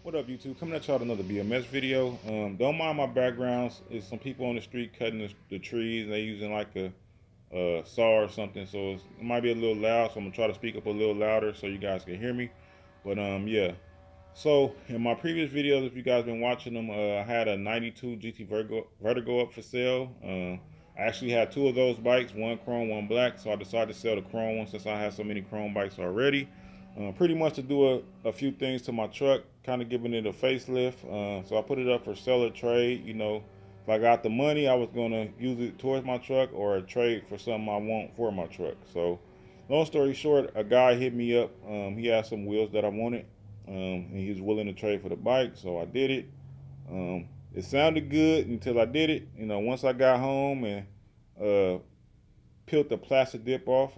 What up, YouTube? Coming at y'all with another BMS video. Don't mind my backgrounds. It's some people on the street cutting the trees. They using like a saw or something, so it might be a little loud. So I'm gonna try to speak up a little louder so you guys can hear me. But yeah. So in my previous videos, if you guys been watching them, I had a '92 GT Vertigo up for sale. I actually had two of those bikes, one chrome, one black. So I decided to sell the chrome one since I have so many chrome bikes already. Pretty much to do a few things to my truck, kind of giving it a facelift. So I put it up for seller trade. If I got the money, I was gonna use it towards my truck or a trade for something I want for my truck. So, long story short, a guy hit me up. He had some wheels that I wanted, and he was willing to trade for the bike. So I did it. It sounded good until I did it. Once I got home and uh, peeled the plastic dip off.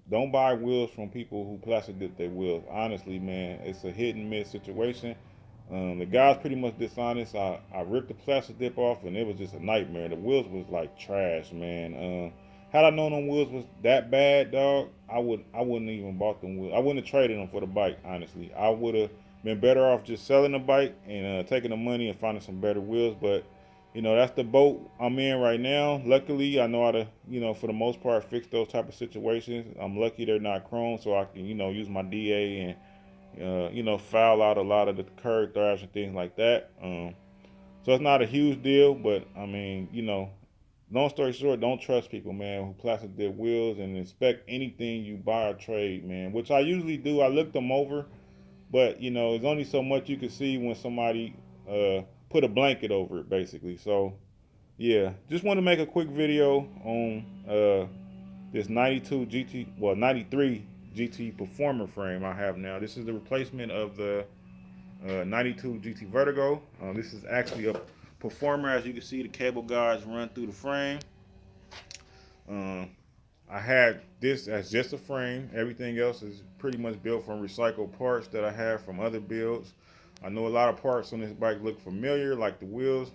Don't buy wheels from people who plastic dip their wheels. Honestly, man, it's a hit and miss situation. The guy's pretty much dishonest. I ripped the plastic dip off and it was just a nightmare. The wheels was like trash, man. Had I known them wheels was that bad, dog, I wouldn't even bought them wheels. I wouldn't have traded them for the bike. Honestly, I would have been better off just selling the bike and taking the money and finding some better wheels. But that's the boat I'm in right now. Luckily, I know how to, for the most part, fix those type of situations. I'm lucky they're not chrome, so I can, use my DA and, foul out a lot of the curb thrash and things like that. So it's not a huge deal, but I mean, long story short, don't trust people, man, who plastic their wheels and inspect anything you buy or trade, man, which I usually do. I look them over, but there's only so much you can see when somebody put a blanket over it, basically. So yeah, just want to make a quick video on this 92 GT, well 93 GT Performer frame I have now. This is the replacement of the 92 GT Vertigo. This is actually a Performer. As you can see, the cable guides run through the frame. Um, I had this as just a frame. Everything else is pretty much built from recycled parts that I have from other builds. I know a lot of parts on this bike look familiar, like the wheels.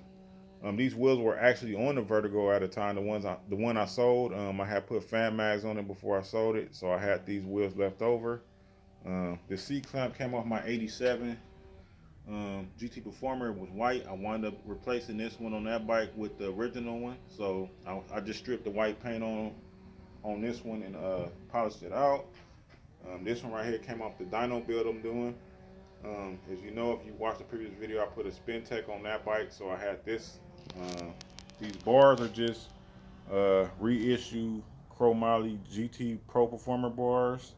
These wheels were actually on the Vertigo at the time. The one I sold, I had put fan mags on it before I sold it, so I had these wheels left over. The C clamp came off my '87 GT Performer. It was white. I wound up replacing this one on that bike with the original one. So I just stripped the white paint on this one and polished it out. This one right here came off the dyno build I'm doing. As you know, if you watched the previous video, I put a spin tech on that bike, so I had this. Uh, these bars are just reissue Chromoly GT Pro Performer bars.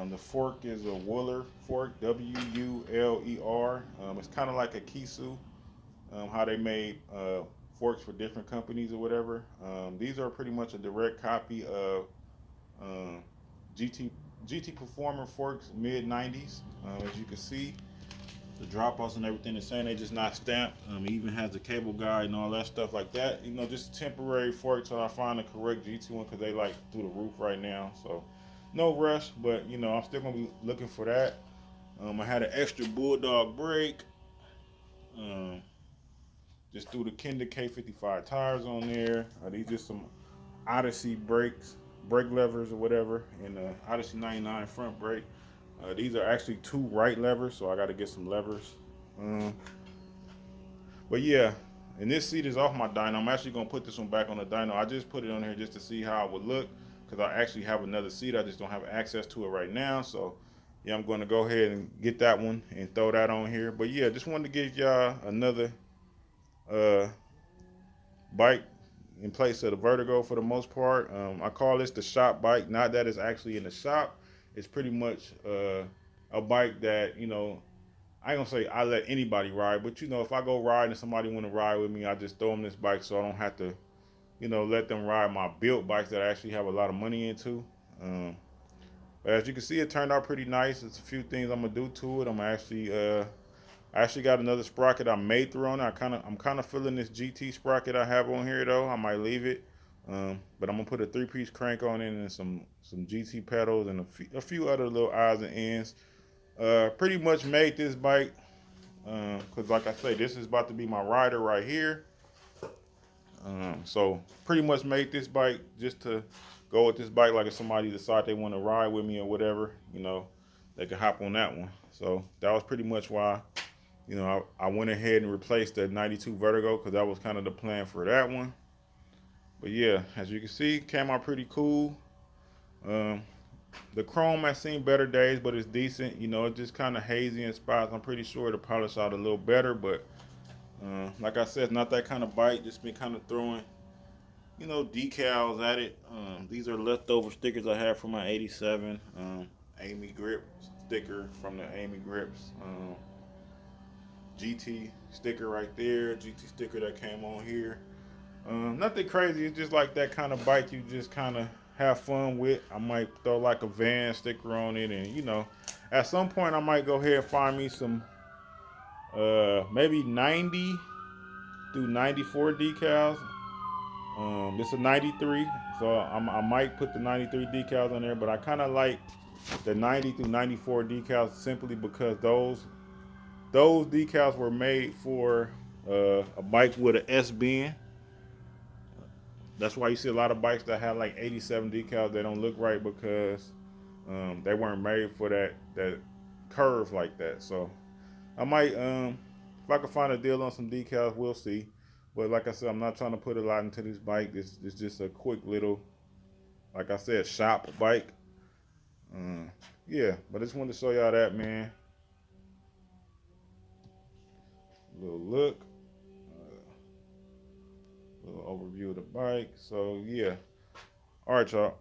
The fork is a Wuler fork, Wuler. It's kind of like a Kisu, how they made forks for different companies or whatever. These are pretty much a direct copy of um, GT GT Performer forks mid '90s. As you can see, the drop offs and everything is saying they just not stamped. It even has the cable guide and all that stuff like that. Just temporary forks till I find the correct GT one because they like through the roof right now. So no rush, but I'm still gonna be looking for that. I had an extra Bulldog brake. Um, just threw the Kinder K55 tires on there. These just some Odyssey brakes, brake levers or whatever, and the Odyssey 99 front brake. These are actually two right levers, so I got to get some levers. Um, but yeah, and this seat is off my dyno. I'm actually gonna put this one back on the dyno. I just put it on here just to see how it would look, because I actually have another seat. I just don't have access to it right now. So yeah, I'm going to go ahead and get that one and throw that on here. But yeah, just wanted to give y'all another uh, bike in place of the Vertigo for the most part. I call this the shop bike. Not that it's actually in the shop. It's pretty much a bike that I ain't gonna say I let anybody ride, but if I go ride and somebody want to ride with me, I just throw them this bike so I don't have to let them ride my built bikes that I actually have a lot of money into. But as you can see, it turned out pretty nice. It's a few things I'm gonna do to it. I actually got another sprocket I made through on it. I'm kind of feeling this GT sprocket I have on here though. I might leave it, but I'm gonna put a three-piece crank on it and some GT pedals and a few other little odds and ends. Pretty much made this bike because, like I say, this is about to be my rider right here. So pretty much made this bike just to go with this bike. Like if somebody decide they want to ride with me or whatever, they can hop on that one. So that was pretty much why You know, I went ahead and replaced the 92 Vertigo because that was kind of the plan for that one. But yeah, as you can see, came out pretty cool. Um, the chrome has seen better days, but it's decent. You know, it's just kind of hazy in spots. I'm pretty sure the polish out a little better, but like I said, not that kind of bite. Just been kind of throwing, you know, decals at it. These are leftover stickers I have from my '87 Amy Grip sticker from the Amy Grips. GT sticker right there, GT sticker that came on here. Nothing crazy. It's just like that kind of bike you just kind of have fun with. I might throw like a Van sticker on it, and you know, at some point I might go ahead and find me some maybe 90 through 94 decals. It's a 93, so I might put the 93 decals on there, but I kind of like the 90 through 94 decals simply because those decals were made for a bike with an S bend. That's why you see a lot of bikes that have like 87 decals. They don't look right because they weren't made for that curve like that. So I might, if I can find a deal on some decals, we'll see. But like I said, I'm not trying to put a lot into this bike. This is just a quick little, like I said, shop bike. Yeah, but I just wanted to show y'all that, man. Little look, little overview of the bike. So yeah. All right, y'all.